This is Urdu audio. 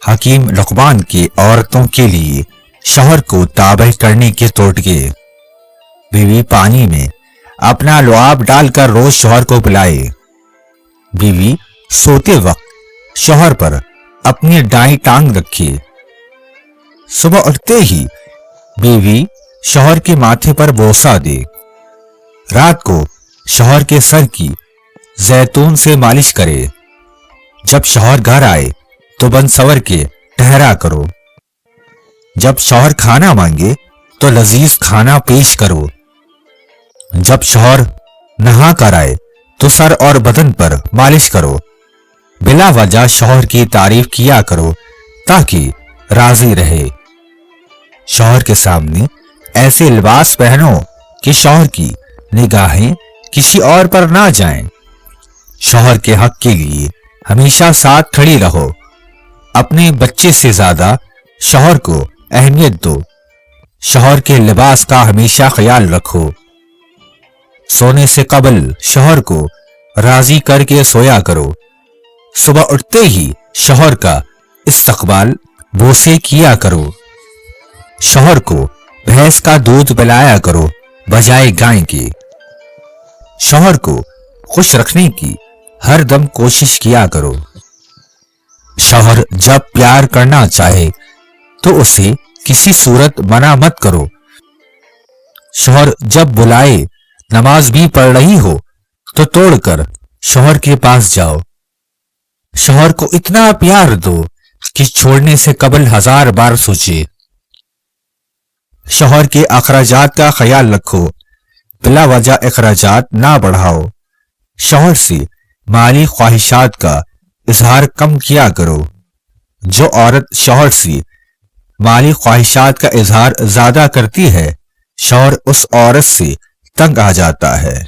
حکیم لقمان کی عورتوں کے لیے شوہر کو تابع کرنے کے ٹوٹکے۔ بیوی پانی میں اپنا لعاب ڈال کر روز شوہر کو پلائے۔ بیوی سوتے وقت شوہر پر اپنی دائیں ٹانگ رکھے۔ صبح اٹھتے ہی بیوی شوہر کے ماتھے پر بوسہ دے۔ رات کو شوہر کے سر کی زیتون سے مالش کرے۔ جب شوہر گھر آئے تو بن سور کے ٹھہرا کرو۔ جب شوہر کھانا مانگے تو لذیذ کھانا پیش کرو۔ جب شوہر نہا کر آئے تو سر اور بدن پر مالش کرو۔ بلا وجہ شوہر کی تعریف کیا کرو تاکہ راضی رہے۔ شوہر کے سامنے ایسے لباس پہنو کہ شوہر کی نگاہیں کسی اور پر نہ جائیں۔ شوہر کے حق کے لیے ہمیشہ ساتھ کھڑی رہو۔ اپنے بچے سے زیادہ شوہر کو اہمیت دو۔ شوہر کے لباس کا ہمیشہ خیال رکھو۔ سونے سے قبل شوہر کو راضی کر کے سویا کرو۔ صبح اٹھتے ہی شوہر کا استقبال بوسے کیا کرو۔ شوہر کو بھینس کا دودھ پلایا کرو بجائے گائے کے۔ شوہر کو خوش رکھنے کی ہر دم کوشش کیا کرو۔ شوہر جب پیار کرنا چاہے تو اسے کسی صورت منع مت کرو۔ شوہر جب بلائے نماز بھی پڑھ رہی ہو تو توڑ کر شوہر کے پاس جاؤ۔ شوہر کو اتنا پیار دو کہ چھوڑنے سے قبل 1000 بار سوچے۔ شوہر کے اخراجات کا خیال رکھو۔ بلا وجہ اخراجات نہ بڑھاؤ۔ شوہر سے مالی خواہشات کا اظہار کم کیا کرو۔ جو عورت شوہر سے مالی خواہشات کا اظہار زیادہ کرتی ہے، شوہر اس عورت سے تنگ آ جاتا ہے۔